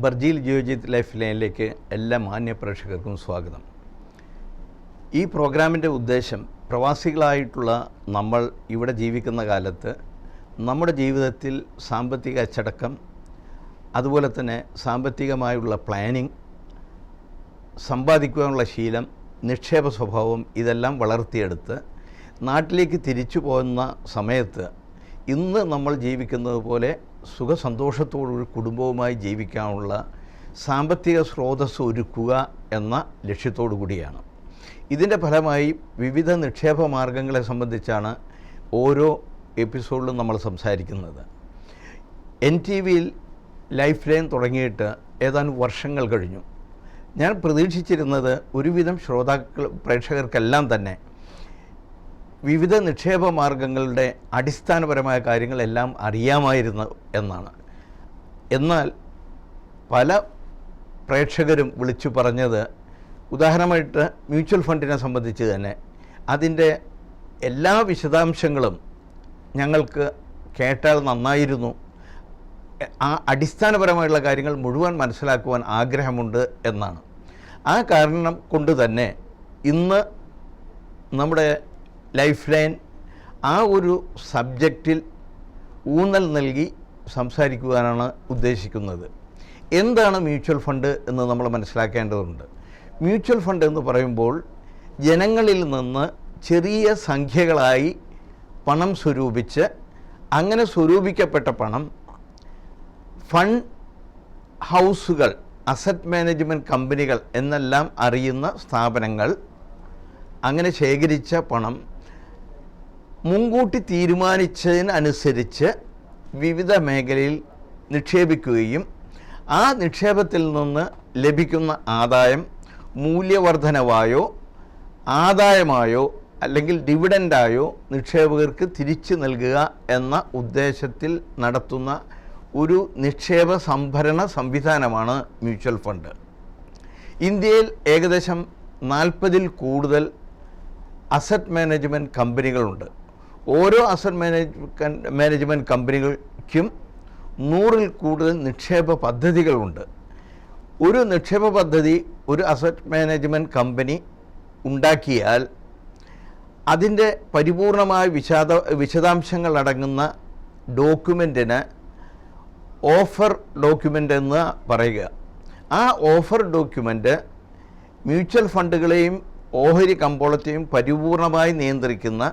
Burjeel Geojit life ലൈനിലേക്ക് എല്ലാ മാന്യ പ്രേക്ഷകർക്കും സ്വാഗതം. ഈ പ്രോഗ്രാമിൻ്റെ ഉദ്ദേശം പ്രവാസികളായിട്ടുള്ള നമ്മൾ ഇവിടെ ജീവിക്കുന്ന കാലത്ത് നമ്മുടെ ജീവിതത്തിൽ സാമ്പത്തിക അച്ചടക്കം, അതുപോലെ തന്നെ സാമ്പത്തികമായുള്ള പ്ലാനിങ്, സമ്പാദിക്കുവാനുള്ള ശീലം, നിക്ഷേപ സ്വഭാവം ഇതെല്ലാം വളർത്തിയെടുത്ത് നാട്ടിലേക്ക് തിരിച്ചു പോകുന്ന സമയത്ത് ഇന്ന് നമ്മൾ ജീവിക്കുന്നത് പോലെ സുഖസന്തോഷത്തോടൊരു കുടുംബവുമായി ജീവിക്കാനുള്ള സാമ്പത്തിക സ്രോതസ്സ് ഒരുക്കുക എന്ന ലക്ഷ്യത്തോടു കൂടിയാണ്. ഇതിൻ്റെ ഫലമായി വിവിധ നിക്ഷേപ മാർഗങ്ങളെ സംബന്ധിച്ചാണ് ഓരോ എപ്പിസോഡിലും നമ്മൾ സംസാരിക്കുന്നത്. NTVയിൽ ലൈഫ് ലൈൻ തുടങ്ങിയിട്ട് ഏതാനും വർഷങ്ങൾ കഴിഞ്ഞു. ഞാൻ പ്രതീക്ഷിച്ചിരുന്നത് ഒരുവിധം പ്രേക്ഷകർക്കെല്ലാം തന്നെ വിവിധ നിക്ഷേപ മാർഗങ്ങളുടെ അടിസ്ഥാനപരമായ കാര്യങ്ങളെല്ലാം അറിയാമായിരുന്നു എന്നാണ്. എന്നാൽ പല പ്രേക്ഷകരും വിളിച്ചു പറഞ്ഞത്, ഉദാഹരണമായിട്ട് മ്യൂച്വൽ ഫണ്ടിനെ സംബന്ധിച്ച് തന്നെ അതിൻ്റെ എല്ലാ വിശദാംശങ്ങളും ഞങ്ങൾക്ക് കേട്ടാൽ നന്നായിരുന്നു, ആ അടിസ്ഥാനപരമായുള്ള കാര്യങ്ങൾ മുഴുവൻ മനസ്സിലാക്കുവാൻ ആഗ്രഹമുണ്ട് എന്നാണ്. ആ കാരണം കൊണ്ട് തന്നെ ഇന്ന് നമ്മുടെ ലൈഫ് ലൈൻ ആ ഒരു സബ്ജക്റ്റിൽ ഊന്നൽ നൽകി സംസാരിക്കുവാനാണ് ഉദ്ദേശിക്കുന്നത്. എന്താണ് മ്യൂച്വൽ ഫണ്ട് എന്ന് നമ്മൾ മനസ്സിലാക്കേണ്ടതുണ്ട്. മ്യൂച്വൽ ഫണ്ട് എന്ന് പറയുമ്പോൾ ജനങ്ങളിൽ നിന്ന് ചെറിയ സംഖ്യകളായി പണം സ്വരൂപിച്ച്, അങ്ങനെ സ്വരൂപിക്കപ്പെട്ട പണം ഫണ്ട് ഹൗസുകൾ, അസറ്റ് മാനേജ്മെൻറ്റ് കമ്പനികൾ എന്നെല്ലാം അറിയുന്ന സ്ഥാപനങ്ങൾ അങ്ങനെ ശേഖരിച്ച പണം മുൻകൂട്ടി തീരുമാനിച്ചതിനനുസരിച്ച് വിവിധ മേഖലയിൽ നിക്ഷേപിക്കുകയും ആ നിക്ഷേപത്തിൽ നിന്ന് ലഭിക്കുന്ന ആദായം മൂല്യവർദ്ധനവായോ ആദായമായോ അല്ലെങ്കിൽ ഡിവിഡൻഡായോ നിക്ഷേപകർക്ക് തിരിച്ചു നൽകുക എന്ന ഉദ്ദേശത്തിൽ നടത്തുന്ന ഒരു നിക്ഷേപ സംഭരണ സംവിധാനമാണ് മ്യൂച്വൽ ഫണ്ട്. ഇന്ത്യയിൽ ഏകദേശം 40-ൽ കൂടുതൽ അസറ്റ് മാനേജ്മെൻറ്റ് കമ്പനികളുണ്ട്. ഓരോ അസറ്റ് മാനേജ്മെൻറ്റ് കമ്പനികൾക്കും 100-ൽ കൂടുതൽ നിക്ഷേപ പദ്ധതികളുണ്ട്. ഒരു നിക്ഷേപ പദ്ധതി ഒരു അസറ്റ് മാനേജ്മെൻറ്റ് കമ്പനി ഉണ്ടാക്കിയാൽ അതിൻ്റെ പരിപൂർണമായ വിശദാംശങ്ങൾ അടങ്ങുന്ന ഡോക്യുമെൻറ്റിന് ഓഫർ ഡോക്യുമെൻ്റ് എന്ന് പറയുക. ആ ഓഫർ ഡോക്യുമെൻ്റ് മ്യൂച്വൽ ഫണ്ടുകളെയും ഓഹരി കമ്പോളത്തെയും പരിപൂർണമായി നിയന്ത്രിക്കുന്ന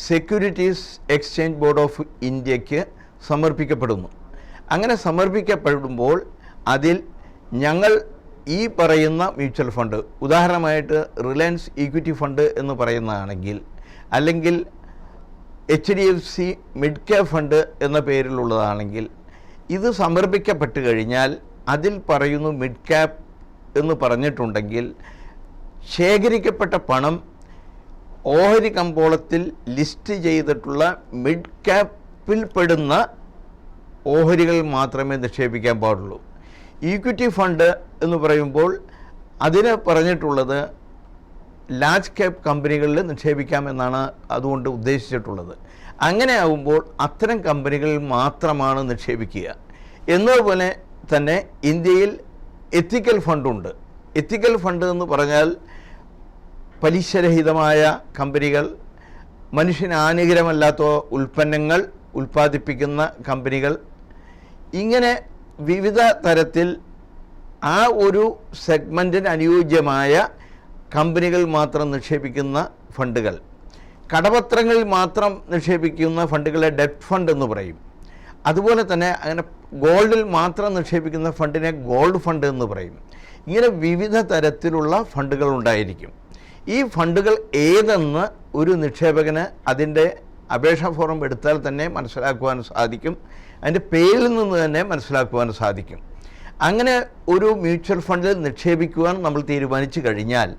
സെക്യൂരിറ്റീസ് എക്സ്ചേഞ്ച് ബോർഡ് ഓഫ് ഇന്ത്യക്ക് സമർപ്പിക്കപ്പെടുന്നു. അങ്ങനെ സമർപ്പിക്കപ്പെടുമ്പോൾ അതിൽ ഞങ്ങൾ ഈ പറയുന്ന മ്യൂച്വൽ ഫണ്ട്, ഉദാഹരണമായിട്ട് റിലയൻസ് ഈക്വിറ്റി ഫണ്ട് എന്ന് പറയുന്നതാണെങ്കിൽ, അല്ലെങ്കിൽ HDFC മിഡ് ക്യാപ് ഫണ്ട് എന്ന പേരിലുള്ളതാണെങ്കിൽ, ഇത് സമർപ്പിക്കപ്പെട്ട് കഴിഞ്ഞാൽ അതിൽ പറയുന്നു മിഡ് ക്യാപ് എന്ന് പറഞ്ഞിട്ടുണ്ടെങ്കിൽ ശേഖരിക്കപ്പെട്ട പണം ഓഹരി കമ്പോളത്തിൽ ലിസ്റ്റ് ചെയ്തിട്ടുള്ള മിഡ് ക്യാപ്പിൽ പെടുന്ന ഓഹരികൾ മാത്രമേ നിക്ഷേപിക്കാൻ പാടുള്ളൂ. ഈക്വിറ്റി ഫണ്ട് എന്ന് പറയുമ്പോൾ അതിന് പറഞ്ഞിട്ടുള്ളത് ലാർജ് ക്യാപ് കമ്പനികളിൽ നിക്ഷേപിക്കാമെന്നാണ് അതുകൊണ്ട് ഉദ്ദേശിച്ചിട്ടുള്ളത്. അങ്ങനെ ആകുമ്പോൾ അത്തരം കമ്പനികളിൽ മാത്രമാണ് നിക്ഷേപിക്കുക. എന്നതുപോലെ തന്നെ ഇന്ത്യയിൽ എത്തിക്കൽ ഫണ്ടുണ്ട്. എത്തിക്കൽ ഫണ്ട് എന്ന് പറഞ്ഞാൽ പലിശരഹിതമായ കമ്പനികൾ, മനുഷ്യന് ഹാനികരമല്ലാത്ത ഉൽപ്പന്നങ്ങൾ ഉൽപ്പാദിപ്പിക്കുന്ന കമ്പനികൾ, ഇങ്ങനെ വിവിധ തരത്തിൽ ആ ഒരു സെഗ്മെൻറ്റിന് അനുയോജ്യമായ കമ്പനികൾ മാത്രം നിക്ഷേപിക്കുന്ന ഫണ്ടുകൾ. കടപത്രങ്ങളിൽ മാത്രം നിക്ഷേപിക്കുന്ന ഫണ്ടുകളെ ഡെറ്റ് ഫണ്ട് എന്ന് പറയും. അതുപോലെ തന്നെ അങ്ങനെ ഗോൾഡിൽ മാത്രം നിക്ഷേപിക്കുന്ന ഫണ്ടിനെ ഗോൾഡ് ഫണ്ട് എന്ന് പറയും. ഇങ്ങനെ വിവിധ തരത്തിലുള്ള ഫണ്ടുകൾ ഉണ്ടായിരിക്കും. ഈ ഫണ്ടുകൾ ഏതെന്ന് ഒരു നിക്ഷേപകന് അതിൻ്റെ അപേക്ഷാ ഫോറം എടുത്താൽ തന്നെ മനസ്സിലാക്കുവാൻ സാധിക്കും. അതിൻ്റെ പേരിൽ നിന്ന് തന്നെ മനസ്സിലാക്കുവാൻ സാധിക്കും. അങ്ങനെ ഒരു മ്യൂച്വൽ ഫണ്ടിൽ നിക്ഷേപിക്കുവാൻ നമ്മൾ തീരുമാനിച്ചു കഴിഞ്ഞാൽ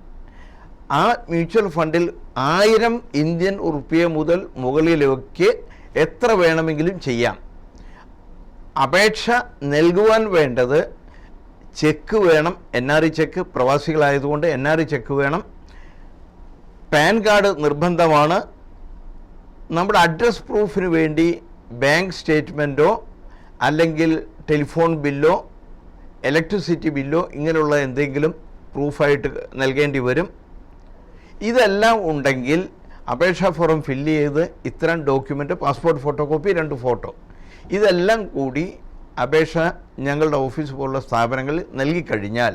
ആ മ്യൂച്വൽ ഫണ്ടിൽ 1000 ഇന്ത്യൻ ഉറുപ്പിക മുതൽ മുകളിലേക്ക് എത്ര വേണമെങ്കിലും ചെയ്യാം. അപേക്ഷ നൽകുവാൻ വേണ്ടത് ചെക്ക് വേണം. NRI ചെക്ക്, പ്രവാസികളായതുകൊണ്ട് NRI ചെക്ക് വേണം. പാൻ കാർഡ് നിർബന്ധമാണ്. നമ്മുടെ അഡ്രസ് പ്രൂഫിന് വേണ്ടി ബാങ്ക് സ്റ്റേറ്റ്മെൻറ്റോ അല്ലെങ്കിൽ ടെലിഫോൺ ബില്ലോ ഇലക്ട്രിസിറ്റി ബില്ലോ ഇങ്ങനെയുള്ള എന്തെങ്കിലും പ്രൂഫായിട്ട് നൽകേണ്ടി വരും. ഇതെല്ലാം ഉണ്ടെങ്കിൽ അപേക്ഷാ ഫോറം ഫില്ല് ചെയ്ത് ഇത്തരം document, passport photo copy, 2 photo, ഇതെല്ലാം കൂടി അപേക്ഷ ഞങ്ങളുടെ ഓഫീസ് പോലുള്ള സ്ഥാപനങ്ങളിൽ നൽകിക്കഴിഞ്ഞാൽ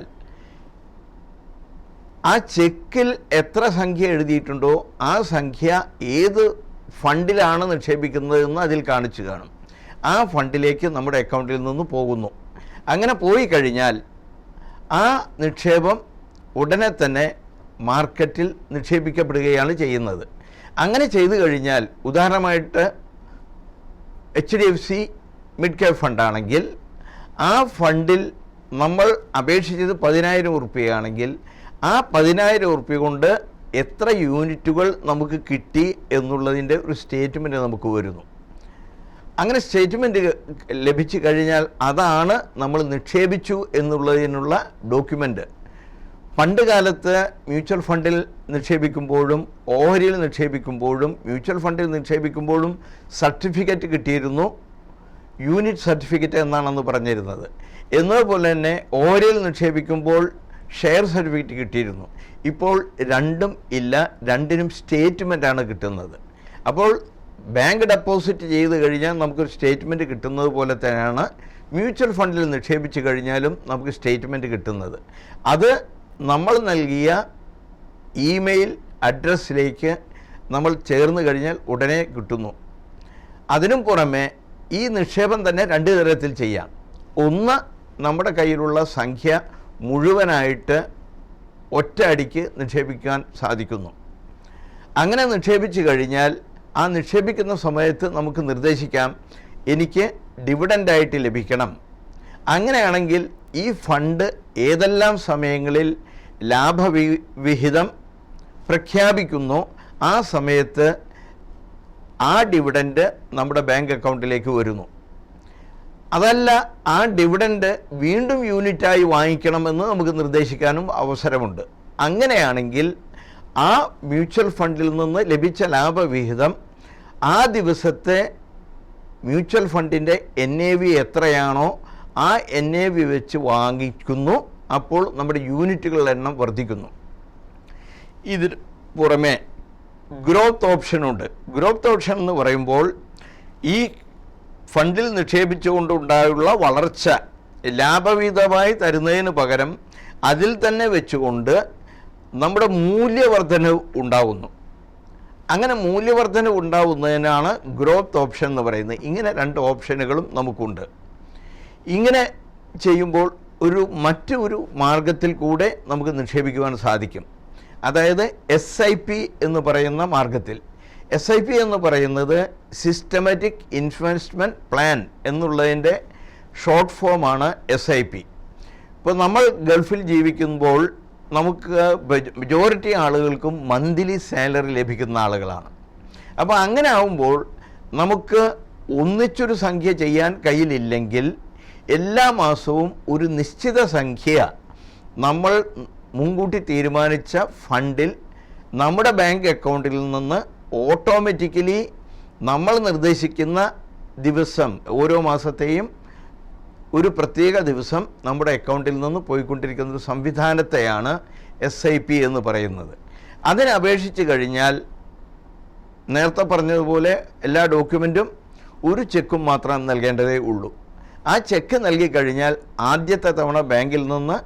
ആ ചെക്കിൽ എത്ര സംഖ്യ എഴുതിയിട്ടുണ്ടോ ആ സംഖ്യ ഏത് ഫണ്ടിലാണ് നിക്ഷേപിക്കുന്നതെന്ന് അതിൽ കാണിച്ചു കാണും. ആ ഫണ്ടിലേക്ക് നമ്മുടെ അക്കൗണ്ടിൽ നിന്ന് പോകുന്നു. അങ്ങനെ പോയി കഴിഞ്ഞാൽ ആ നിക്ഷേപം ഉടനെ തന്നെ മാർക്കറ്റിൽ നിക്ഷേപിക്കപ്പെടുകയാണ് ചെയ്യുന്നത്. അങ്ങനെ ചെയ്തു കഴിഞ്ഞാൽ, ഉദാഹരണമായിട്ട് HDFC മിഡ് ക്യാപ് ഫണ്ടാണെങ്കിൽ ആ ഫണ്ടിൽ നമ്മൾ അപേക്ഷിച്ചത് 10,000 ഉറുപ്പികയാണെങ്കിൽ ആ 10,000 ഉറുപ്പിക കൊണ്ട് എത്ര യൂണിറ്റുകൾ നമുക്ക് കിട്ടി എന്നുള്ളതിൻ്റെ ഒരു സ്റ്റേറ്റ്മെൻറ്റ് നമുക്ക് വരുന്നു. അങ്ങനെ സ്റ്റേറ്റ്മെൻറ്റ് ലഭിച്ചു കഴിഞ്ഞാൽ അതാണ് നമ്മൾ നിക്ഷേപിച്ചു എന്നുള്ളതിനുള്ള ഡോക്യുമെൻ്റ്. പണ്ട് കാലത്ത് മ്യൂച്വൽ ഫണ്ടിൽ നിക്ഷേപിക്കുമ്പോഴും ഓഹരിയിൽ നിക്ഷേപിക്കുമ്പോഴും മ്യൂച്വൽ ഫണ്ടിൽ നിക്ഷേപിക്കുമ്പോഴും സർട്ടിഫിക്കറ്റ് കിട്ടിയിരുന്നു, യൂണിറ്റ് സർട്ടിഫിക്കറ്റ് എന്നാണെന്ന് പറഞ്ഞിരുന്നത്. എന്നതുപോലെ തന്നെ ഓഹരിയിൽ നിക്ഷേപിക്കുമ്പോൾ ഷെയർ സർട്ടിഫിക്കറ്റ് കിട്ടിയിരുന്നു. ഇപ്പോൾ രണ്ടും ഇല്ല, രണ്ടിനും സ്റ്റേറ്റ്മെൻറ്റാണ് കിട്ടുന്നത്. അപ്പോൾ ബാങ്ക് ഡെപ്പോസിറ്റ് ചെയ്ത് കഴിഞ്ഞാൽ നമുക്കൊരു സ്റ്റേറ്റ്മെൻറ്റ് കിട്ടുന്നത് പോലെ തന്നെയാണ് മ്യൂച്വൽ ഫണ്ടിൽ നിക്ഷേപിച്ച് കഴിഞ്ഞാലും നമുക്ക് സ്റ്റേറ്റ്മെൻറ്റ് കിട്ടുന്നത്. അത് നമ്മൾ നൽകിയ ഇമെയിൽ അഡ്രസ്സിലേക്ക് നമ്മൾ ചേർന്ന് കഴിഞ്ഞാൽ ഉടനെ കിട്ടുന്നു. അതിനും പുറമെ ഈ നിക്ഷേപം തന്നെ 2 തരത്തിൽ ചെയ്യാം. ഒന്ന്, നമ്മുടെ കയ്യിലുള്ള സംഖ്യ മുഴുവനായിട്ട് ഒറ്റ അടിക്ക് നിക്ഷേപിക്കാൻ സാധിക്കുന്നു. അങ്ങനെ നിക്ഷേപിച്ച് കഴിഞ്ഞാൽ ആ നിക്ഷേപിക്കുന്ന സമയത്ത് നമുക്ക് നിർദ്ദേശിക്കാം എനിക്ക് ഡിവിഡൻ്റായിട്ട് ലഭിക്കണം. അങ്ങനെയാണെങ്കിൽ ഈ ഫണ്ട് ഏതെല്ലാം സമയങ്ങളിൽ ലാഭവിഹിതം പ്രഖ്യാപിക്കുന്നു ആ സമയത്ത് ആ ഡിവിഡൻഡ് നമ്മുടെ ബാങ്ക് അക്കൗണ്ടിലേക്ക് വരുന്നു. അതല്ല, ആ ഡിവിഡൻഡ് വീണ്ടും യൂണിറ്റായി വാങ്ങിക്കണമെന്ന് നമുക്ക് നിർദ്ദേശിക്കാനും അവസരമുണ്ട്. അങ്ങനെയാണെങ്കിൽ ആ മ്യൂച്വൽ ഫണ്ടിൽ നിന്ന് ലഭിച്ച ലാഭവിഹിതം ആ ദിവസത്തെ മ്യൂച്വൽ ഫണ്ടിൻ്റെ NAV എത്രയാണോ ആ NAV വെച്ച് വാങ്ങിക്കുന്നു. അപ്പോൾ നമ്മുടെ യൂണിറ്റുകളുടെ എണ്ണം വർദ്ധിക്കുന്നു. ഇതിന് പുറമെ ഗ്രോത്ത് ഓപ്ഷനുണ്ട്. ഗ്രോത്ത് ഓപ്ഷൻ എന്ന് പറയുമ്പോൾ ഈ ഫണ്ടിൽ നിക്ഷേപിച്ചുകൊണ്ടുണ്ടായുള്ള വളർച്ച ലാഭവിഹിതമായി തരുന്നതിന് പകരം അതിൽ തന്നെ വെച്ചുകൊണ്ട് നമ്മുടെ മൂല്യവർദ്ധനവ് ഉണ്ടാകുന്നു. അങ്ങനെ മൂല്യവർദ്ധനവ് ഉണ്ടാകുന്നതിനാണ് ഗ്രോത്ത് ഓപ്ഷൻ എന്ന് പറയുന്നത്. ഇങ്ങനെ 2 ഓപ്ഷനുകളും നമുക്കുണ്ട്. ഇങ്ങനെ ചെയ്യുമ്പോൾ മറ്റൊരു മാർഗത്തിൽ കൂടെ നമുക്ക് നിക്ഷേപിക്കുവാൻ സാധിക്കും. അതായത് SIP എന്ന് പറയുന്ന മാർഗത്തിൽ. SIP എന്ന് പറയുന്നത് സിസ്റ്റമാറ്റിക് ഇൻവെസ്റ്റ്മെൻറ്റ് പ്ലാൻ എന്നുള്ളതിൻ്റെ ഷോർട്ട് ഫോമാണ് SIP. ഇപ്പോൾ നമ്മൾ ഗൾഫിൽ ജീവിക്കുമ്പോൾ നമുക്ക് മെജോറിറ്റി ആളുകൾക്കും മന്ത്ലി സാലറി ലഭിക്കുന്ന ആളുകളാണ്. അപ്പോൾ അങ്ങനെ ആകുമ്പോൾ നമുക്ക് ഒന്നിച്ചൊരു സംഖ്യ ചെയ്യാൻ കയ്യിലില്ലെങ്കിൽ എല്ലാ മാസവും ഒരു നിശ്ചിത സംഖ്യ നമ്മൾ മുൻകൂട്ടി തീരുമാനിച്ച ഫണ്ടിൽ നമ്മുടെ ബാങ്ക് അക്കൗണ്ടിൽ നിന്ന് ഓട്ടോമാറ്റിക്കലി നമ്മൾ നിർദ്ദേശിക്കുന്ന ദിവസം, ഓരോ മാസത്തെയും ഒരു പ്രത്യേക ദിവസം നമ്മുടെ അക്കൗണ്ടിൽ നിന്ന് പോയിക്കൊണ്ടിരിക്കുന്ന ഒരു സംവിധാനത്തെയാണ് SIP എന്ന് പറയുന്നത്. അതിനപേക്ഷിച്ച് കഴിഞ്ഞാൽ നേരത്തെ പറഞ്ഞതുപോലെ എല്ലാ ഡോക്യുമെൻറ്റും ഒരു ചെക്കും മാത്രം നൽകേണ്ടതേ ഉള്ളൂ. ആ ചെക്ക് നൽകിക്കഴിഞ്ഞാൽ ആദ്യത്തെ തവണ ബാങ്കിൽ നിന്ന്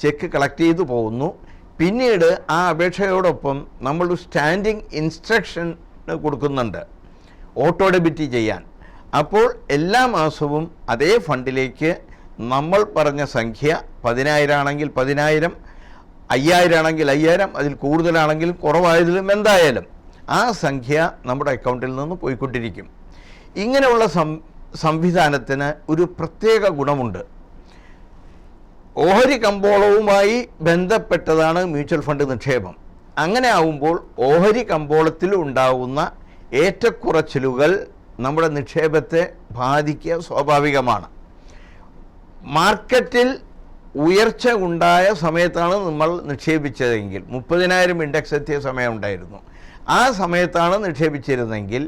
ചെക്ക് കളക്ട് ചെയ്തു പോകുന്നു. പിന്നീട് ആ അപേക്ഷയോടൊപ്പം നമ്മൾ സ്റ്റാൻഡിങ് ഇൻസ്ട്രക്ഷൻ കൊടുക്കുന്നുണ്ട് ഓട്ടോ ഡെബിറ്റ് ചെയ്യാൻ. അപ്പോൾ എല്ലാ മാസവും അതേ ഫണ്ടിലേക്ക് നമ്മൾ പറഞ്ഞ സംഖ്യ 10,000 ആണെങ്കിൽ 10,000, 5,000 ആണെങ്കിൽ 5,000, അതിൽ കൂടുതലാണെങ്കിലും കുറവായതിലും എന്തായാലും ആ സംഖ്യ നമ്മുടെ അക്കൗണ്ടിൽ നിന്ന് പോയിക്കൊണ്ടിരിക്കും. ഇങ്ങനെയുള്ള സംവിധാനത്തിന് ഒരു പ്രത്യേക ഗുണമുണ്ട്. ഓഹരി കമ്പോളവുമായി ബന്ധപ്പെട്ടതാണ് മ്യൂച്വൽ ഫണ്ട് നിക്ഷേപം. അങ്ങനെ ആവുമ്പോൾ ഓഹരി കമ്പോളത്തിൽ ഉണ്ടാകുന്ന ഏറ്റക്കുറച്ചിലുകൾ നമ്മുടെ നിക്ഷേപത്തെ ബാധിക്കുക സ്വാഭാവികമാണ്. മാർക്കറ്റിൽ ഉയർച്ച ഉണ്ടായ സമയത്താണ് നമ്മൾ നിക്ഷേപിച്ചതെങ്കിൽ 30,000 ഇൻഡെക്സ് എത്തിയ സമയമുണ്ടായിരുന്നു. ആ സമയത്താണ് നിക്ഷേപിച്ചിരുന്നെങ്കിൽ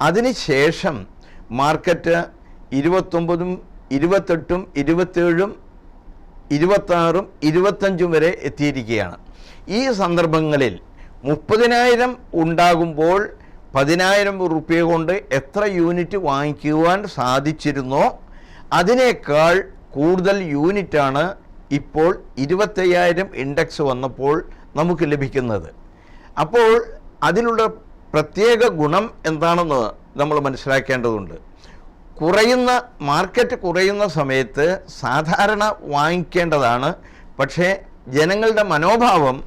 അതിനുശേഷം മാർക്കറ്റ് 29, 28, 27 26ഉം 25ഉം വരെ എത്തിയിരിക്കുകയാണ്. ഈ സന്ദർഭങ്ങളിൽ 30,000 ഉണ്ടാകുമ്പോൾ 10,000 റുപ്യ കൊണ്ട് എത്ര യൂണിറ്റ് വാങ്ങിക്കുവാൻ സാധിച്ചിരുന്നോ അതിനേക്കാൾ കൂടുതൽ യൂണിറ്റാണ് ഇപ്പോൾ 25,000 ഇൻഡെക്സ് വന്നപ്പോൾ നമുക്ക് ലഭിക്കുന്നത്. അപ്പോൾ അതിലുള്ള പ്രത്യേക ഗുണം എന്താണെന്ന് നമ്മൾ മനസ്സിലാക്കേണ്ടതുണ്ട്. മാർക്കറ്റ് കുറയുന്ന സമയത്ത് സാധാരണ വാങ്ങിക്കേണ്ടതാണ്. പക്ഷേ ജനങ്ങളുടെ മനോഭാവം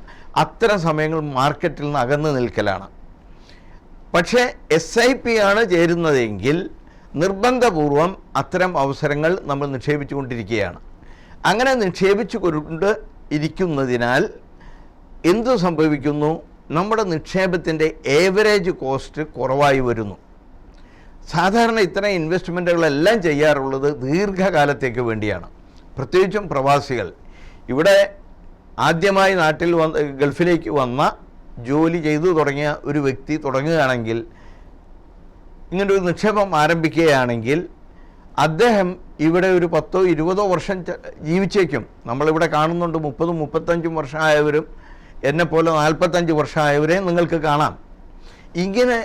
അത്തരം സമയങ്ങൾ മാർക്കറ്റിൽ നിന്ന് അകന്നു നിൽക്കലാണ്. പക്ഷേ SIP ആണ് ചേരുന്നതെങ്കിൽ നിർബന്ധപൂർവം അത്തരം അവസരങ്ങൾ നമ്മൾ നിക്ഷേപിച്ചുകൊണ്ടിരിക്കുകയാണ്. അങ്ങനെ നിക്ഷേപിച്ചു കൊണ്ട് ഇരിക്കുന്നതിനാൽ എന്തു സംഭവിക്കുന്നു? നമ്മുടെ നിക്ഷേപത്തിൻ്റെ ഏവറേജ് കോസ്റ്റ് കുറവായി വരുന്നു. സാധാരണ ഇത്തരം ഇൻവെസ്റ്റ്മെൻറ്റുകളെല്ലാം ചെയ്യാറുള്ളത് ദീർഘകാലത്തേക്ക് വേണ്ടിയാണ്. പ്രത്യേകിച്ചും പ്രവാസികൾ. ഇവിടെ ആദ്യമായി ഗൾഫിലേക്ക് വന്ന ജോലി ചെയ്തു തുടങ്ങിയ ഒരു വ്യക്തി തുടങ്ങുകയാണെങ്കിൽ, ഇങ്ങനൊരു നിക്ഷേപം ആരംഭിക്കുകയാണെങ്കിൽ അദ്ദേഹം ഇവിടെ ഒരു 10-20 വർഷം ജീവിച്ചേക്കും. നമ്മളിവിടെ കാണുന്നുണ്ട് 30-35 വർഷമായവരും എന്നെപ്പോലെ 45 വർഷമായവരെ നിങ്ങൾക്ക് കാണാം. ഇങ്ങനെ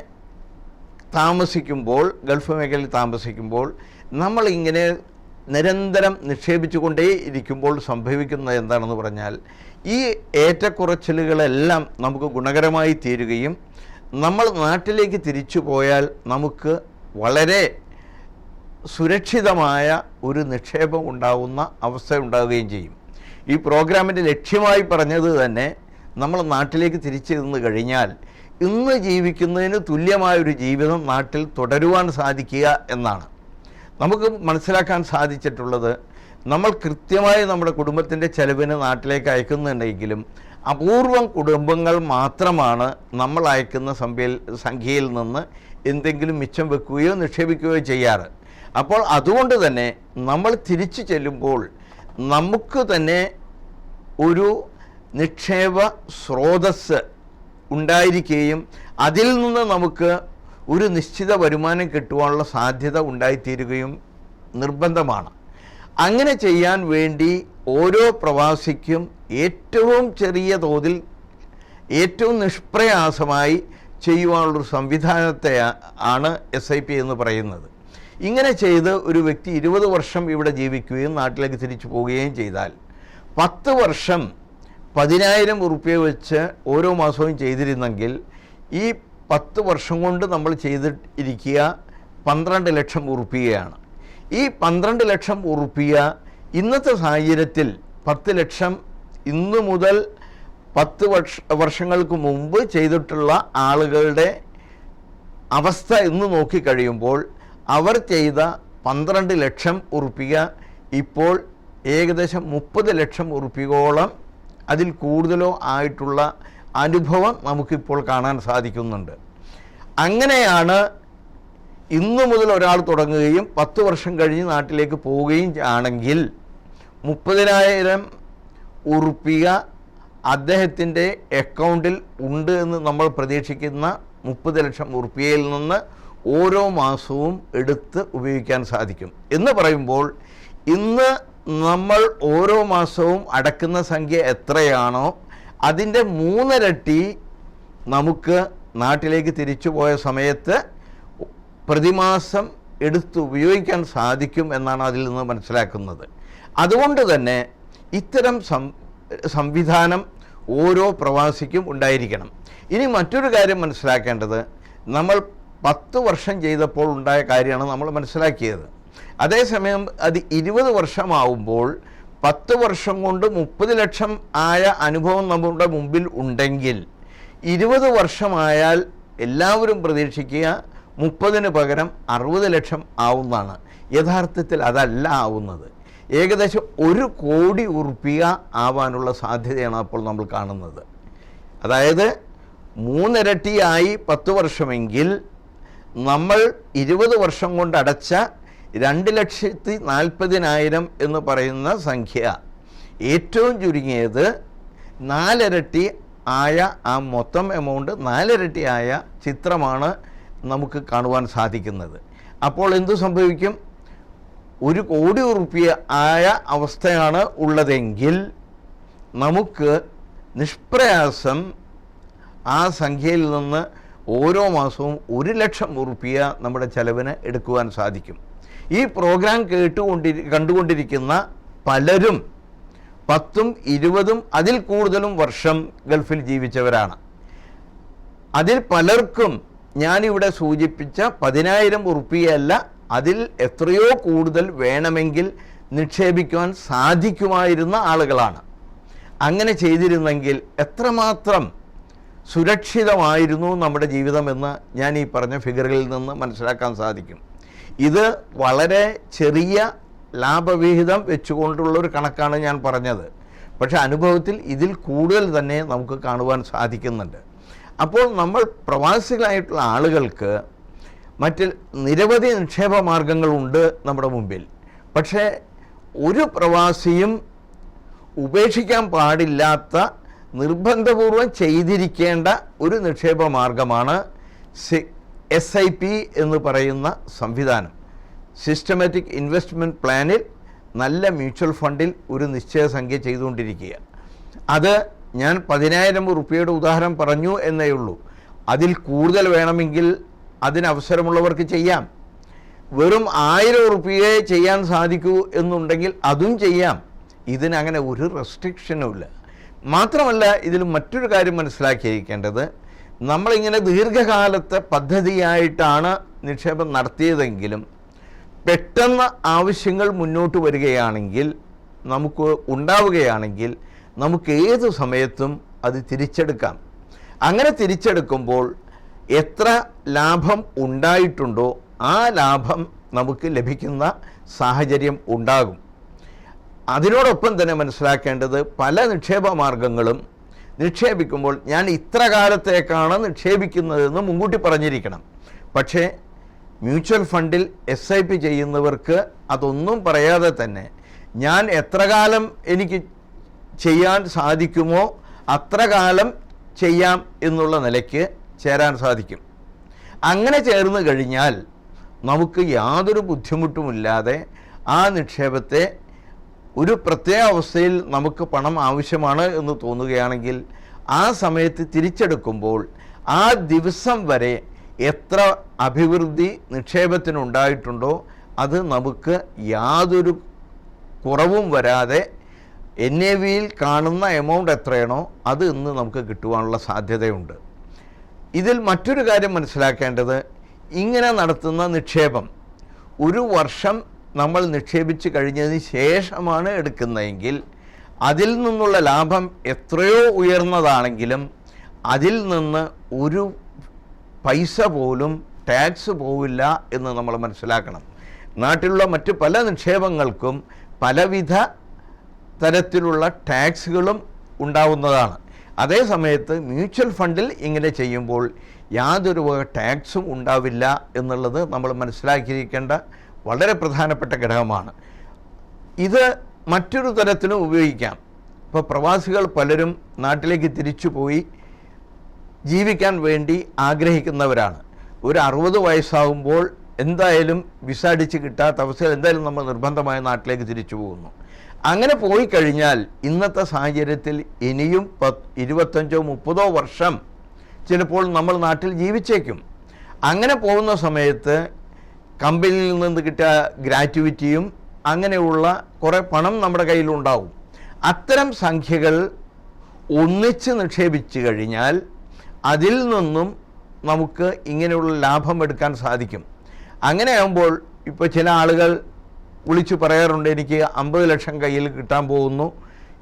താമസിക്കുമ്പോൾ, ഗൾഫ് മേഖലയിൽ താമസിക്കുമ്പോൾ നമ്മളിങ്ങനെ നിരന്തരം നിക്ഷേപിച്ചുകൊണ്ടേ ഇരിക്കുമ്പോൾ സംഭവിക്കുന്നത് എന്താണെന്ന് പറഞ്ഞാൽ ഈ ഏറ്റക്കുറച്ചിലുകളെല്ലാം നമുക്ക് ഗുണകരമായി തീരുകയും നമ്മൾ നാട്ടിലേക്ക് തിരിച്ചു പോയാൽ നമുക്ക് വളരെ സുരക്ഷിതമായ ഒരു നിക്ഷേപം ഉണ്ടാകുന്ന അവസ്ഥ ഉണ്ടാവുകയും ചെയ്യും. ഈ പ്രോഗ്രാമിൻ്റെ ലക്ഷ്യമായി പറഞ്ഞത് തന്നെ നമ്മൾ നാട്ടിലേക്ക് തിരിച്ചു നിന്ന് കഴിഞ്ഞാൽ ഇന്ന് ജീവിക്കുന്നതിന് തുല്യമായൊരു ജീവിതം നാട്ടിൽ തുടരുവാൻ സാധിക്കുക എന്നാണ്. നമുക്ക് മനസ്സിലാക്കാൻ സാധിച്ചിട്ടുള്ളത്, നമ്മൾ കൃത്യമായി നമ്മുടെ കുടുംബത്തിൻ്റെ ചെലവിന് നാട്ടിലേക്ക് അയക്കുന്നുണ്ടെങ്കിലും അപൂർവം കുടുംബങ്ങൾ മാത്രമാണ് നമ്മൾ അയക്കുന്ന സംഖ്യയിൽ നിന്ന് എന്തെങ്കിലും മിച്ചം വെക്കുകയോ നിക്ഷേപിക്കുകയോ ചെയ്യാറ്. അപ്പോൾ അതുകൊണ്ട് തന്നെ നമ്മൾ തിരിച്ചു ചെല്ലുമ്പോൾ നമുക്ക് തന്നെ ഒരു നിക്ഷേപ സ്രോതസ്സ് ഉണ്ടായിരിക്കുകയും അതിൽ നിന്ന് നമുക്ക് ഒരു നിശ്ചിത വരുമാനം കിട്ടുവാനുള്ള സാധ്യത ഉണ്ടായിത്തീരുകയും നിർബന്ധമാണ്. അങ്ങനെ ചെയ്യാൻ വേണ്ടി ഓരോ പ്രവാസിക്കും ഏറ്റവും ചെറിയ തോതിൽ ഏറ്റവും നിഷ്പ്രയാസമായി ചെയ്യുവാനുള്ളൊരു സംവിധാനത്തെ ആണ് SIP എന്ന് പറയുന്നത്. ഇങ്ങനെ ചെയ്ത് ഒരു വ്യക്തി 20 വർഷം ഇവിടെ ജീവിക്കുകയും നാട്ടിലേക്ക് തിരിച്ചു പോവുകയും ചെയ്താൽ 10 വർഷം 10,000 റുപ്യ വെച്ച് ഓരോ മാസവും ചെയ്തിരുന്നെങ്കിൽ ഈ 10 വർഷം കൊണ്ട് നമ്മൾ ചെയ്തിരിക്കുക 12 ലക്ഷം ഉറുപ്പികയാണ്. ഈ 12 ലക്ഷം ഉറുപ്പിക ഇന്നത്തെ സാഹചര്യത്തിൽ 10 ലക്ഷം ഇന്നു മുതൽ 10 വർഷങ്ങൾക്ക് മുമ്പ് ചെയ്തിട്ടുള്ള ആളുകളുടെ അവസ്ഥ ഇന്ന് നോക്കിക്കഴിയുമ്പോൾ അവർ ചെയ്ത 12 ലക്ഷം ഉറുപ്പിക ഇപ്പോൾ ഏകദേശം 30 ലക്ഷം ഉറുപ്പികയോളം അതിൽ കൂടുതലോ ആയിട്ടുള്ള അനുഭവം നമുക്കിപ്പോൾ കാണാൻ സാധിക്കുന്നുണ്ട്. അങ്ങനെയാണ് ഇന്നു മുതൽ ഒരാൾ തുടങ്ങുകയും 10 വർഷം കഴിഞ്ഞ് നാട്ടിലേക്ക് പോവുകയും ആണെങ്കിൽ 30,000 ഉറുപ്പിക അദ്ദേഹത്തിൻ്റെ അക്കൗണ്ടിൽ ഉണ്ട് എന്ന് നമ്മൾ പ്രതീക്ഷിക്കുന്ന 30 ലക്ഷം ഉറുപ്പികയിൽ നിന്ന് ഓരോ മാസവും എടുത്ത് ഉപയോഗിക്കാൻ സാധിക്കും. എന്ന് പറയുമ്പോൾ ഇന്ന് നമ്മൾ ഓരോ മാസവും അടക്കുന്ന സംഖ്യ എത്രയാണോ അതിൻ്റെ 3 ഇരട്ടി നമുക്ക് നാട്ടിലേക്ക് തിരിച്ചു പോയ സമയത്ത് പ്രതിമാസം എടുത്ത് ഉപയോഗിക്കാൻ സാധിക്കും എന്നാണ് അതിൽ നിന്ന് മനസ്സിലാക്കുന്നത്. അതുകൊണ്ട് തന്നെ ഇത്തരം സംവിധാനം ഓരോ പ്രവാസിക്കും ഉണ്ടായിരിക്കണം. ഇനി മറ്റൊരു കാര്യം മനസ്സിലാക്കേണ്ടത്, നമ്മൾ 10 വർഷം ചെയ്തപ്പോൾ ഉണ്ടായ കാര്യമാണ് നമ്മൾ മനസ്സിലാക്കിയത്. അതേസമയം അത് 20 വർഷമാവുമ്പോൾ 10 വർഷം കൊണ്ട് 30 ലക്ഷം ആയ അനുഭവം നമ്മുടെ മുമ്പിൽ ഉണ്ടെങ്കിൽ 20 വർഷമായാൽ എല്ലാവരും പ്രതീക്ഷിക്കുക 30-ന് പകരം 60 ലക്ഷം ആവുന്നതാണ്. യഥാർത്ഥത്തിൽ അതല്ല ആവുന്നത്. ഏകദേശം 1 കോടി ഉറുപ്പിക ആവാനുള്ള സാധ്യതയാണ് അപ്പോൾ നമ്മൾ കാണുന്നത്. അതായത് 3 ഇരട്ടിയായി 10 വർഷമെങ്കിൽ നമ്മൾ 20 വർഷം കൊണ്ട് അടച്ച 2,40,000 എന്ന് പറയുന്ന സംഖ്യ ഏറ്റവും ചുരുങ്ങിയത് 4 ഇരട്ടി ആയ ആ മൊത്തം എമൗണ്ട് 4 ഇരട്ടി ആയ ചിത്രമാണ് നമുക്ക് കാണുവാൻ സാധിക്കുന്നത്. അപ്പോൾ എന്തു സംഭവിക്കും? 1 കോടി റുപ്യ ആയ അവസ്ഥയാണ് ഉള്ളതെങ്കിൽ നമുക്ക് നിഷ്പ്രയാസം ആ സംഖ്യയിൽ നിന്ന് ഓരോ മാസവും 1 ലക്ഷം റുപ്യ നമ്മുടെ ചെലവിന് എടുക്കുവാൻ സാധിക്കും. ഈ പ്രോഗ്രാം കണ്ടുകൊണ്ടിരിക്കുന്ന പലരും 10ഉം 20ഉം അതിൽ കൂടുതലും വർഷം ഗൾഫിൽ ജീവിച്ചവരാണ്. അതിൽ പലർക്കും ഞാനിവിടെ സൂചിപ്പിച്ച 10,000 റുപ്യയല്ല, അതിൽ എത്രയോ കൂടുതൽ വേണമെങ്കിൽ നിക്ഷേപിക്കുവാൻ സാധിക്കുമായിരുന്ന ആളുകളാണ്. അങ്ങനെ ചെയ്തിരുന്നെങ്കിൽ എത്രമാത്രം സുരക്ഷിതമായിരുന്നു നമ്മുടെ ജീവിതമെന്ന് ഞാൻ ഈ പറഞ്ഞ ഫിഗറുകളിൽ നിന്ന് മനസ്സിലാക്കാൻ സാധിക്കും. ഇത് വളരെ ചെറിയ ലാഭവിഹിതം വെച്ചുകൊണ്ടുള്ളൊരു കണക്കാണ് ഞാൻ പറഞ്ഞത്. പക്ഷേ അനുഭവത്തിൽ ഇതിൽ കൂടുതൽ തന്നെ നമുക്ക് കാണുവാൻ സാധിക്കുന്നുണ്ട്. അപ്പോൾ നമ്മൾ പ്രവാസികളായിട്ടുള്ള ആളുകൾക്ക് മറ്റ് നിരവധി നിക്ഷേപ മാർഗങ്ങളുണ്ട് നമ്മുടെ മുമ്പിൽ. പക്ഷേ ഒരു പ്രവാസിയും ഉപേക്ഷിക്കാൻ പാടില്ലാത്ത, നിർബന്ധപൂർവം ചെയ്തിരിക്കേണ്ട ഒരു നിക്ഷേപ മാർഗമാണ് SIP എന്ന് പറയുന്ന സംവിധാനം. സിസ്റ്റമാറ്റിക് ഇൻവെസ്റ്റ്മെൻറ്റ് പ്ലാനിൽ നല്ല മ്യൂച്വൽ ഫണ്ടിൽ ഒരു നിശ്ചയ സംഖ്യ ചെയ്തുകൊണ്ടിരിക്കുക. അത് ഞാൻ 10,000 റുപ്യയുടെ ഉദാഹരണം പറഞ്ഞു എന്നേ ഉള്ളൂ. അതിൽ കൂടുതൽ വേണമെങ്കിൽ അതിനവസരമുള്ളവർക്ക് ചെയ്യാം. വെറും 1000 റുപ്യയെ ചെയ്യാൻ സാധിക്കൂ എന്നുണ്ടെങ്കിൽ അതും ചെയ്യാം. ഇതിനങ്ങനെ ഒരു റെസ്ട്രിക്ഷനുമില്ല. മാത്രമല്ല, ഇതിൽ മറ്റൊരു കാര്യം മനസ്സിലാക്കിയിരിക്കേണ്ടത്, നമ്മളിങ്ങനെ ദീർഘകാലത്തെ പദ്ധതിയായിട്ടാണ് നിക്ഷേപം നടത്തിയതെങ്കിലും പെട്ടെന്ന് ആവശ്യങ്ങൾ മുന്നോട്ട് വരികയാണെങ്കിൽ, നമുക്ക് ഏത് സമയത്തും അത് തിരിച്ചെടുക്കാം. അങ്ങനെ തിരിച്ചെടുക്കുമ്പോൾ എത്ര ലാഭം ഉണ്ടായിട്ടുണ്ടോ ആ ലാഭം നമുക്ക് ലഭിക്കുന്ന സാഹചര്യം ഉണ്ടാകും. അതിനോടൊപ്പം തന്നെ മനസ്സിലാക്കേണ്ടത്, പല നിക്ഷേപ മാർഗങ്ങളും നിക്ഷേപിക്കുമ്പോൾ ഞാൻ ഇത്ര കാലത്തേക്കാണ് നിക്ഷേപിക്കുന്നതെന്ന് മുൻകൂട്ടി പറഞ്ഞിരിക്കണം. പക്ഷേ മ്യൂച്വൽ ഫണ്ടിൽ SIP ചെയ്യുന്നവർക്ക് അതൊന്നും പറയാതെ തന്നെ ഞാൻ എത്ര കാലം എനിക്ക് ചെയ്യാൻ സാധിക്കുമോ അത്ര കാലം ചെയ്യാം എന്നുള്ള നിലയ്ക്ക് ചേരാൻ സാധിക്കും. അങ്ങനെ ചേർന്ന് കഴിഞ്ഞാൽ നമുക്ക് യാതൊരു ബുദ്ധിമുട്ടുമില്ലാതെ ആ നിക്ഷേപത്തെ ഒരു പ്രത്യേക അവസ്ഥയിൽ നമുക്ക് പണം ആവശ്യമാണ് എന്ന് തോന്നുകയാണെങ്കിൽ ആ സമയത്ത് തിരിച്ചെടുക്കുമ്പോൾ ആ ദിവസം വരെ എത്ര അഭിവൃദ്ധി നിക്ഷേപത്തിനുണ്ടായിട്ടുണ്ടോ അത് നമുക്ക് യാതൊരു കുറവും വരാതെ NAVയിൽ കാണുന്ന എമൗണ്ട് എത്രയാണോ അത് ഇന്ന് നമുക്ക് കിട്ടുവാനുള്ള സാധ്യതയുണ്ട്. ഇതിൽ മറ്റൊരു കാര്യം മനസ്സിലാക്കേണ്ടത്, ഇങ്ങനെ നടത്തുന്ന നിക്ഷേപം 1 വർഷം നമ്മൾ നിക്ഷേപിച്ച് കഴിഞ്ഞതിന് ശേഷമാണ് എടുക്കുന്നതെങ്കിൽ അതിൽ നിന്നുള്ള ലാഭം എത്രയോ ഉയർന്നതാണെങ്കിലും അതിൽ നിന്ന് ഒരു പൈസ പോലും ടാക്സ് പോവില്ല എന്ന് നമ്മൾ മനസ്സിലാക്കണം. നാട്ടിലുള്ള മറ്റ് പല നിക്ഷേപങ്ങൾക്കും പലവിധ തരത്തിലുള്ള ടാക്സുകളും ഉണ്ടാവുന്നതാണ്. അതേ സമയത്ത് മ്യൂച്വൽ ഫണ്ടിൽ ഇങ്ങനെ ചെയ്യുമ്പോൾ യാതൊരു വക ടാക്സും ഉണ്ടാവില്ല എന്നുള്ളത് നമ്മൾ മനസ്സിലാക്കിയിരിക്കേണ്ട വളരെ പ്രധാനപ്പെട്ട ഘടകമാണ്. ഇത് മറ്റൊരു തരത്തിലും ഉപയോഗിക്കാം. ഇപ്പോൾ പ്രവാസികൾ പലരും നാട്ടിലേക്ക് തിരിച്ചു പോയി ജീവിക്കാൻ വേണ്ടി ആഗ്രഹിക്കുന്നവരാണ്. ഒരു 60 വയസ്സാകുമ്പോൾ എന്തായാലും വിസ അടിച്ച് കിട്ടാത്ത അവസ്ഥയിൽ എന്തായാലും നമ്മൾ നിർബന്ധമായ നാട്ടിലേക്ക് തിരിച്ചു പോകുന്നു. അങ്ങനെ പോയി കഴിഞ്ഞാൽ ഇന്നത്തെ സാഹചര്യത്തിൽ ഇനിയും 25-30 വർഷം ചിലപ്പോൾ നമ്മൾ നാട്ടിൽ ജീവിച്ചേക്കും. അങ്ങനെ പോകുന്ന സമയത്ത് കമ്പനിയിൽ നിന്ന് കിട്ടിയ ഗ്രാറ്റുവിറ്റിയും അങ്ങനെയുള്ള കുറേ പണം നമ്മുടെ കയ്യിലുണ്ടാവും. അത്തരം സംഖ്യകൾ ഒന്നിച്ച് നിക്ഷേപിച്ചു കഴിഞ്ഞാൽ അതിൽ നിന്നും നമുക്ക് ഇങ്ങനെയുള്ള ലാഭം എടുക്കാൻ സാധിക്കും. അങ്ങനെയാകുമ്പോൾ ഇപ്പോൾ ചില ആളുകൾ വിളിച്ചു പറയാറുണ്ട്, എനിക്ക് 50 ലക്ഷം കയ്യിൽ കിട്ടാൻ പോകുന്നു,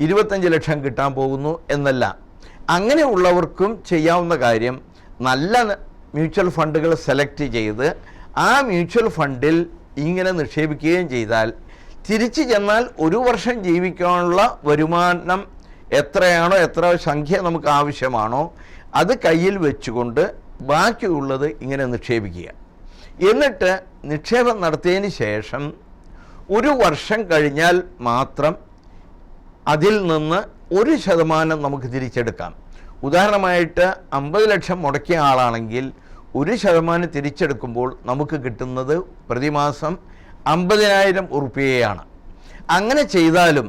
25 ലക്ഷം കിട്ടാൻ പോകുന്നു എന്നല്ല. അങ്ങനെയുള്ളവർക്കും ചെയ്യാവുന്ന കാര്യം, നല്ല മ്യൂച്വൽ ഫണ്ടുകൾ സെലക്ട് ചെയ്ത് ആ മ്യൂച്വൽ ഫണ്ടിൽ ഇങ്ങനെ നിക്ഷേപിക്കുകയും ചെയ്താൽ തിരിച്ചു ചെന്നാൽ 1 വർഷം ജീവിക്കാനുള്ള വരുമാനം എത്രയാണോ, എത്ര സംഖ്യ നമുക്ക് ആവശ്യമാണോ അത് കയ്യിൽ വെച്ചുകൊണ്ട് ബാക്കിയുള്ളത് ഇങ്ങനെ നിക്ഷേപിക്കുക. എന്നിട്ട് നിക്ഷേപം നടത്തിയതിന് ശേഷം 1 വർഷം കഴിഞ്ഞാൽ മാത്രം അതിൽ നിന്ന് 1% നമുക്ക് തിരിച്ചെടുക്കാം. ഉദാഹരണമായിട്ട് 50 ലക്ഷം മുടക്കിയ ആളാണെങ്കിൽ 1% തിരിച്ചെടുക്കുമ്പോൾ നമുക്ക് കിട്ടുന്നത് പ്രതിമാസം 50,000 ഉറുപ്പികയാണ്. അങ്ങനെ ചെയ്താലും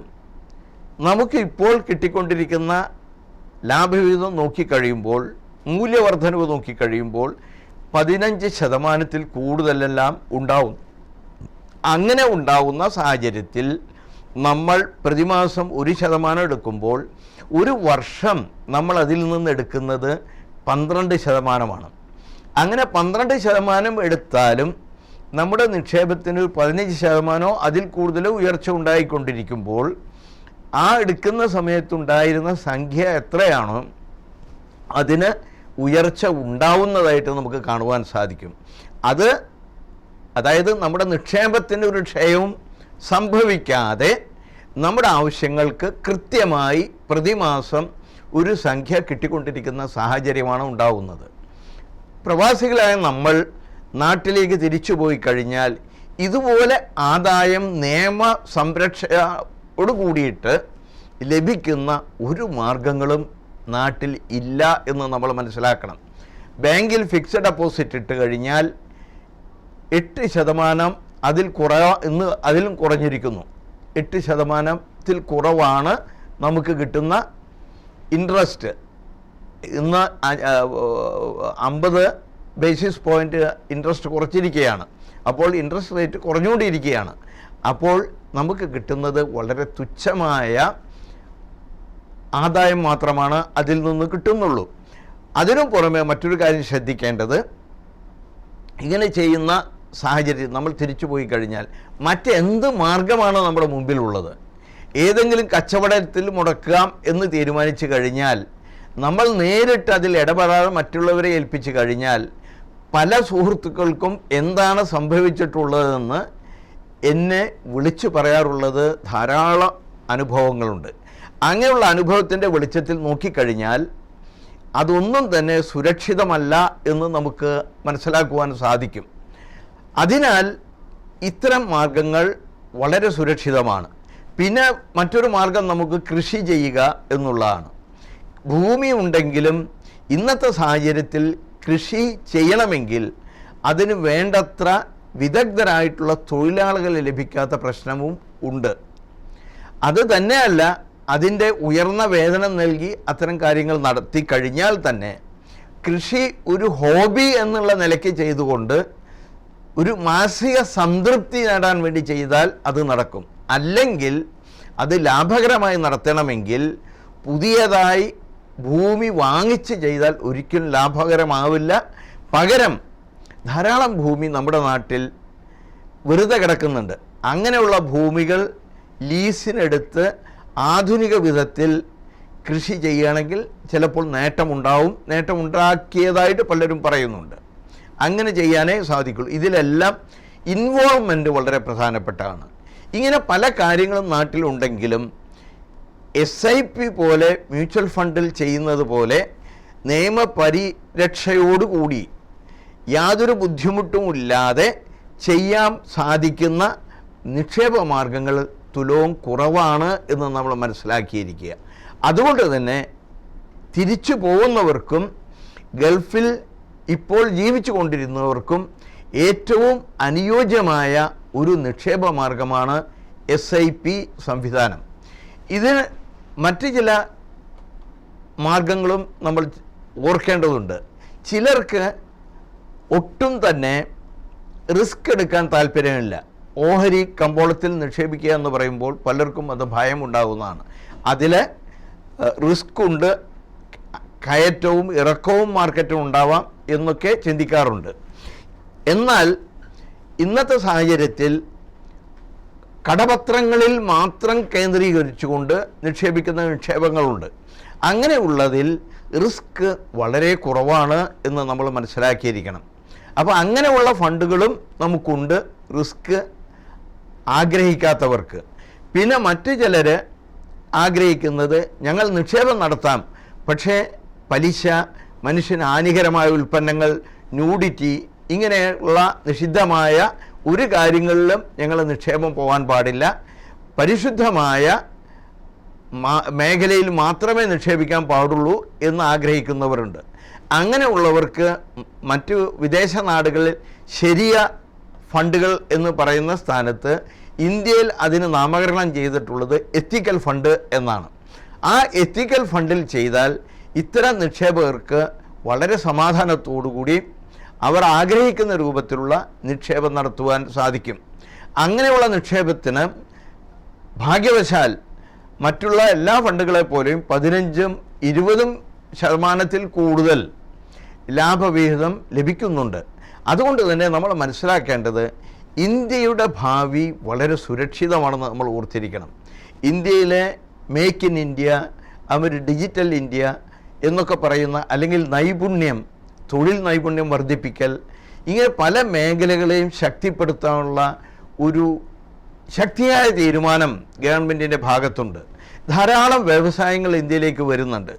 നമുക്ക് ഇപ്പോൾ കിട്ടിക്കൊണ്ടിരിക്കുന്ന ലാഭവിഹിതം നോക്കിക്കഴിയുമ്പോൾ, മൂല്യവർദ്ധനവ് നോക്കിക്കഴിയുമ്പോൾ 15% കൂടുതലെല്ലാം ഉണ്ടാവും. അങ്ങനെ ഉണ്ടാവുന്ന സാഹചര്യത്തിൽ നമ്മൾ പ്രതിമാസം 1% എടുക്കുമ്പോൾ ഒരു വർഷം നമ്മൾ അതിൽ നിന്ന് എടുക്കുന്നത് 12%. അങ്ങനെ 12% എടുത്താലും നമ്മുടെ നിക്ഷേപത്തിന് 15% അതിൽ കൂടുതൽ ഉയർച്ച ഉണ്ടായിക്കൊണ്ടിരിക്കുമ്പോൾ ആ എടുക്കുന്ന സമയത്തുണ്ടായിരുന്ന സംഖ്യ എത്രയാണോ അതിന് ഉയർച്ച ഉണ്ടാവുന്നതായിട്ട് നമുക്ക് കാണുവാൻ സാധിക്കും. അതായത് നമ്മുടെ നിക്ഷേപത്തിന് ഒരു ക്ഷയവും സംഭവിക്കാതെ നമ്മുടെ ആവശ്യങ്ങൾക്ക് കൃത്യമായി പ്രതിമാസം ഒരു സംഖ്യ കിട്ടിക്കൊണ്ടിരിക്കുന്ന സാഹചര്യമാണ് ഉണ്ടാവുന്നത്. പ്രവാസികളായ നമ്മൾ നാട്ടിലേക്ക് തിരിച്ചു പോയി കഴിഞ്ഞാൽ ഇതുപോലെ ആദായം നിയമ സംരക്ഷയോട് കൂടിയിട്ട് ലഭിക്കുന്ന ഒരു മാർഗങ്ങളും നാട്ടിൽ ഇല്ല എന്ന് നമ്മൾ മനസ്സിലാക്കണം. ബാങ്കിൽ ഫിക്സഡ് ഡെപ്പോസിറ്റ് ഇട്ട് കഴിഞ്ഞാൽ 8% അതിലും കുറഞ്ഞിരിക്കുന്നു. 8% കുറവാണ് നമുക്ക് കിട്ടുന്ന ഇൻട്രസ്റ്റ്. ഇന്ന് 50 ബേസിസ് പോയിൻ്റ് ഇൻട്രസ്റ്റ് കുറച്ചിരിക്കുകയാണ്. അപ്പോൾ ഇൻട്രസ്റ്റ് റേറ്റ് കുറഞ്ഞുകൊണ്ടിരിക്കുകയാണ്. അപ്പോൾ നമുക്ക് കിട്ടുന്നത് വളരെ തുച്ഛമായ ആദായം മാത്രമാണ് അതിൽ നിന്ന് കിട്ടുന്നുള്ളൂ. അതിനു പുറമെ മറ്റൊരു കാര്യം ശ്രദ്ധിക്കേണ്ടത്, ഇങ്ങനെ ചെയ്യുന്ന സാഹചര്യം നമ്മൾ തിരിച്ചു പോയി കഴിഞ്ഞാൽ മറ്റെന്ത് മാർഗമാണ് നമ്മുടെ മുമ്പിലുള്ളത്? ഏതെങ്കിലും കച്ചവടത്തിൽ മുടക്കാം എന്ന് തീരുമാനിച്ചു കഴിഞ്ഞാൽ, നമ്മൾ നേരിട്ട് അതിൽ ഇടപെടാതെ മറ്റുള്ളവരെ ഏൽപ്പിച്ചു കഴിഞ്ഞാൽ, പല സുഹൃത്തുക്കൾക്കും എന്താണ് സംഭവിച്ചിട്ടുള്ളതെന്ന് എന്നെ വിളിച്ചു പറയാറുള്ളത് ധാരാളം അനുഭവങ്ങളുണ്ട്. അങ്ങനെയുള്ള അനുഭവത്തിൻ്റെ വെളിച്ചത്തിൽ നോക്കിക്കഴിഞ്ഞാൽ അതൊന്നും തന്നെ സുരക്ഷിതമല്ല എന്ന് നമുക്ക് മനസ്സിലാക്കുവാൻ സാധിക്കും. അതിനാൽ ഇത്തരം മാർഗങ്ങൾ വളരെ സുരക്ഷിതമാണ്. പിന്നെ മറ്റൊരു മാർഗം നമുക്ക് കൃഷി ചെയ്യുക എന്നുള്ളതാണ്. ഭൂമി ഉണ്ടെങ്കിലും ഇന്നത്തെ സാഹചര്യത്തിൽ കൃഷി ചെയ്യണമെങ്കിൽ അതിന് വേണ്ടത്ര വിദഗ്ധരായിട്ടുള്ള തൊഴിലാളികൾ ലഭിക്കാത്ത പ്രശ്നവും ഉണ്ട്. അത് തന്നെയല്ല, അതിൻ്റെ ഉയർന്ന വേതനം നൽകി അത്തരം കാര്യങ്ങൾ നടത്തി കഴിഞ്ഞാൽ തന്നെ കൃഷി ഒരു ഹോബി എന്നുള്ള നിലയ്ക്ക് ചെയ്തുകൊണ്ട് ഒരു മാനസിക സംതൃപ്തി നേടാൻ വേണ്ടി ചെയ്താൽ അത് നടക്കും. അല്ലെങ്കിൽ അത് ലാഭകരമായി നടത്തണമെങ്കിൽ പുതിയതായി ഭൂമി വാങ്ങിച്ച് ചെയ്താൽ ഒരിക്കലും ലാഭകരമാവില്ല. പകരം ധാരാളം ഭൂമി നമ്മുടെ നാട്ടിൽ വെറുതെ കിടക്കുന്നുണ്ട്. അങ്ങനെയുള്ള ഭൂമികൾ ലീസിനെടുത്ത് ആധുനിക വിധത്തിൽ കൃഷി ചെയ്യുകയാണെങ്കിൽ ചിലപ്പോൾ നേട്ടമുണ്ടാക്കിയതായിട്ട് പലരും പറയുന്നുണ്ട്. അങ്ങനെ ചെയ്യാനേ സാധിക്കുള്ളൂ. ഇതിലെല്ലാം ഇൻവോൾവ്മെൻറ്റ് വളരെ പ്രധാനപ്പെട്ടതാണ്. ഇങ്ങനെ പല കാര്യങ്ങളും നാട്ടിലുണ്ടെങ്കിലും SIP പോലെ മ്യൂച്വൽ ഫണ്ടിൽ ചെയ്യുന്നത് പോലെ നിയമപരിരക്ഷയോടുകൂടി യാതൊരു ബുദ്ധിമുട്ടുമില്ലാതെ ചെയ്യാൻ സാധിക്കുന്ന നിക്ഷേപ മാർഗങ്ങൾ തുലവും കുറവാണ് എന്ന് നമ്മൾ മനസ്സിലാക്കിയിരിക്കുക. അതുകൊണ്ട് തന്നെ തിരിച്ചു പോകുന്നവർക്കും ഗൾഫിൽ ഇപ്പോൾ ജീവിച്ചു കൊണ്ടിരുന്നവർക്കും ഏറ്റവും അനുയോജ്യമായ ഒരു നിക്ഷേപ മാർഗമാണ് SIP സംവിധാനം. ഇതിന് മറ്റ് ചില മാർഗങ്ങളും നമ്മൾ ഓർക്കേണ്ടതുണ്ട്. ചിലർക്ക് ഒട്ടും തന്നെ റിസ്ക് എടുക്കാൻ താല്പര്യമില്ല. ഓഹരി കമ്പോളത്തിൽ നിക്ഷേപിക്കുക എന്ന് പറയുമ്പോൾ പലർക്കും അത് ഭയമുണ്ടാകുന്നതാണ്. അതിൽ റിസ്ക് ഉണ്ട്, കയറ്റവും ഇറക്കവും മാർക്കറ്റും ഉണ്ടാവാം എന്നൊക്കെ ചിന്തിക്കാറുണ്ട്. എന്നാൽ ഇന്നത്തെ സാഹചര്യത്തിൽ കടപത്രങ്ങളിൽ മാത്രം കേന്ദ്രീകരിച്ചുകൊണ്ട് നിക്ഷേപിക്കുന്ന നിക്ഷേപങ്ങളുണ്ട്. അങ്ങനെയുള്ളതിൽ റിസ്ക് വളരെ കുറവാണ് എന്ന് നമ്മൾ മനസ്സിലാക്കിയിരിക്കണം. അപ്പോൾ അങ്ങനെയുള്ള ഫണ്ടുകളും നമുക്കുണ്ട് റിസ്ക് ആഗ്രഹിക്കാത്തവർക്ക്. പിന്നെ മറ്റു ചിലർ ആഗ്രഹിക്കുന്നത് ഞങ്ങൾ നിക്ഷേപം നടത്താം, പക്ഷേ പലിശ, മനുഷ്യന് ഹാനികരമായ ഉൽപ്പന്നങ്ങൾ, ന്യൂഡിറ്റി, ഇങ്ങനെയുള്ള നിഷിദ്ധമായ ഒരു കാര്യങ്ങളിലും ഞങ്ങൾ നിക്ഷേപം പോകാൻ പാടില്ല, പരിശുദ്ധമായ മേഖലയിൽ മാത്രമേ നിക്ഷേപിക്കാൻ പാടുള്ളൂ എന്ന് ആഗ്രഹിക്കുന്നവരുണ്ട്. അങ്ങനെയുള്ളവർക്ക് മറ്റു വിദേശ നാടുകളിൽ ശരിയ ഫണ്ടുകൾ എന്ന് പറയുന്ന സ്ഥാനത്ത് ഇന്ത്യയിൽ അതിന് നാമകരണം ചെയ്തിട്ടുള്ളത് എത്തിക്കൽ ഫണ്ട് എന്നാണ്. ആ എത്തിക്കൽ ഫണ്ടിൽ ചെയ്താൽ ഇത്തരം നിക്ഷേപകർക്ക് വളരെ സമാധാനത്തോടുകൂടി അവർ ആഗ്രഹിക്കുന്ന രൂപത്തിലുള്ള നിക്ഷേപം നടത്തുവാൻ സാധിക്കും. അങ്ങനെയുള്ള നിക്ഷേപത്തിന് ഭാഗ്യവശാൽ മറ്റുള്ള എല്ലാ ഫണ്ടുകളെപ്പോലെയും 15-20% കൂടുതൽ ലാഭവിഹിതം ലഭിക്കുന്നുണ്ട്. അതുകൊണ്ട് തന്നെ നമ്മൾ മനസ്സിലാക്കേണ്ടത് ഇന്ത്യയുടെ ഭാവി വളരെ സുരക്ഷിതമാണെന്ന് നമ്മൾ ഓർത്തിരിക്കണം. ഇന്ത്യയിലെ മേക്ക് ഇൻ ഇന്ത്യ, അവർ ഡിജിറ്റൽ ഇന്ത്യ എന്നൊക്കെ പറയുന്ന, അല്ലെങ്കിൽ നൈപുണ്യം, തൊഴിൽ നൈപുണ്യം വർദ്ധിപ്പിക്കൽ, ഇങ്ങനെ പല മേഖലകളെയും ശക്തിപ്പെടുത്താനുള്ള ഒരു ശക്തിയായ തീരുമാനം ഗവൺമെൻറ്റിൻ്റെ ഭാഗത്തുണ്ട്. ധാരാളം വ്യവസായങ്ങൾ ഇന്ത്യയിലേക്ക് വരുന്നുണ്ട്.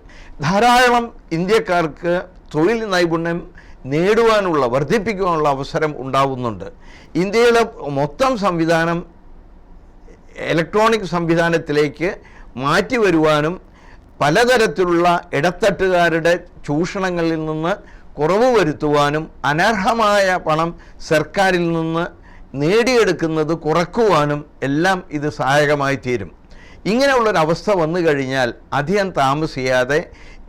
ധാരാളം ഇന്ത്യക്കാർക്ക് തൊഴിൽ നൈപുണ്യം നേടുവാനുള്ള, വർദ്ധിപ്പിക്കുവാനുള്ള അവസരം ഉണ്ടാവുന്നുണ്ട്. ഇന്ത്യയിലെ മൊത്തം സംവിധാനം ഇലക്ട്രോണിക് സംവിധാനത്തിലേക്ക് മാറ്റി വരുവാനും പലതരത്തിലുള്ള ഇടത്തട്ടുകാരുടെ ചൂഷണങ്ങളിൽ നിന്ന് കുറവ് വരുത്തുവാനും അനർഹമായ പണം സർക്കാരിൽ നിന്ന് നേടിയെടുക്കുന്നത് കുറക്കുവാനും എല്ലാം ഇത് സഹായകമായി തീരും. ഇങ്ങനെയുള്ളൊരവസ്ഥ വന്നു കഴിഞ്ഞാൽ അധികം താമസിയാതെ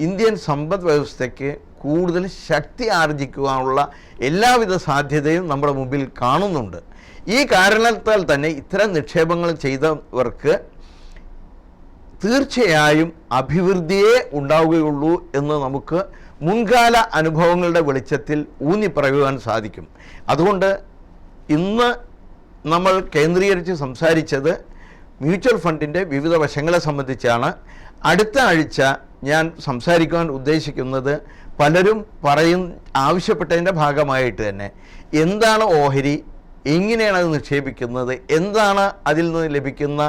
ഇന്ത്യൻ സമ്പദ് വ്യവസ്ഥയ്ക്ക് കൂടുതൽ ശക്തി ആർജിക്കുവാനുള്ള എല്ലാവിധ സാധ്യതയും നമ്മുടെ മുമ്പിൽ കാണുന്നുണ്ട്. ഈ കാരണത്താൽ തന്നെ ഇത്തരം നിക്ഷേപങ്ങൾ ചെയ്തവർക്ക് തീർച്ചയായും അഭിവൃദ്ധിയേ ഉണ്ടാവുകയുള്ളൂ എന്ന് നമുക്ക് മുൻകാല അനുഭവങ്ങളുടെ വെളിച്ചത്തിൽ ഊന്നി പറയുവാൻ സാധിക്കും. അതുകൊണ്ട് ഇന്ന് നമ്മൾ കേന്ദ്രീകരിച്ച് സംസാരിച്ചത് മ്യൂച്വൽ ഫണ്ടിൻ്റെ വിവിധ വശങ്ങളെ സംബന്ധിച്ചാണ്. അടുത്ത ആഴ്ച ഞാൻ സംസാരിക്കുവാൻ ഉദ്ദേശിക്കുന്നത് പലരും ആവശ്യപ്പെട്ടതിൻ്റെ ഭാഗമായിട്ട് തന്നെ എന്താണ് ഓഹരി, എങ്ങനെയാണ് അത് നിക്ഷേപിക്കുന്നത്, എന്താണ് അതിൽ നിന്ന് ലഭിക്കുന്ന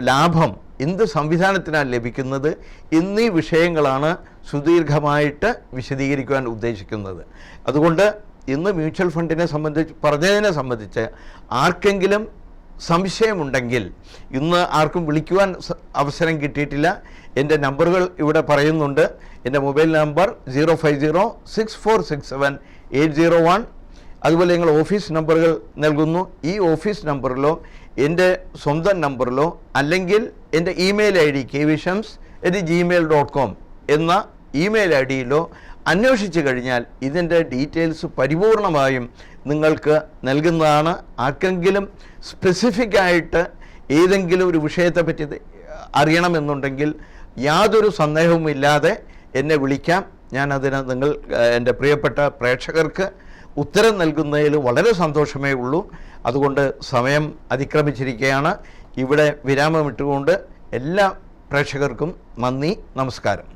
ലാഭം, എന്ത് സംവിധാനത്തിനാണ് ലഭിക്കുന്നത് എന്നീ വിഷയങ്ങളാണ് സുദീർഘമായിട്ട് വിശദീകരിക്കുവാൻ ഉദ്ദേശിക്കുന്നത്. അതുകൊണ്ട് ഇന്ന് മ്യൂച്വൽ ഫണ്ടിനെ പറഞ്ഞതിനെ സംബന്ധിച്ച് ആർക്കെങ്കിലും സംശയമുണ്ടെങ്കിൽ, ഇന്ന് ആർക്കും വിളിക്കുവാൻ അവസരം കിട്ടിയിട്ടില്ല, എൻ്റെ നമ്പറുകൾ ഇവിടെ പറയുന്നുണ്ട്. എൻ്റെ മൊബൈൽ നമ്പർ 05064678001. അതുപോലെ ഞങ്ങൾ ഓഫീസ് നമ്പറുകൾ നൽകുന്നു. ഈ ഓഫീസ് നമ്പറിലോ എൻ്റെ സ്വന്തം നമ്പറിലോ അല്ലെങ്കിൽ എൻ്റെ ഇമെയിൽ ID kvshams@gmail.com എന്ന ഇമെയിൽ IDയിലോ അന്വേഷിച്ച് കഴിഞ്ഞാൽ ഇതിൻ്റെ ഡീറ്റെയിൽസ് പരിപൂർണമായും നിങ്ങൾക്ക് നൽകുന്നതാണ്. ആർക്കെങ്കിലും സ്പെസിഫിക്കായിട്ട് ഏതെങ്കിലും ഒരു വിഷയത്തെപ്പറ്റി അറിയണമെന്നുണ്ടെങ്കിൽ യാതൊരു സന്ദേഹവുമില്ലാതെ എന്നെ വിളിക്കാം. ഞാനതിന് എൻ്റെ പ്രിയപ്പെട്ട പ്രേക്ഷകർക്ക് ഉത്തരം നൽകുന്നതിൽ വളരെ സന്തോഷമേ ഉള്ളൂ. അതുകൊണ്ട് സമയം അതിക്രമിച്ചിരിക്കുകയാണ്. ഇവിടെ വിരാമമിട്ടുകൊണ്ട് എല്ലാ പ്രേക്ഷകർക്കും നന്ദി, നമസ്കാരം.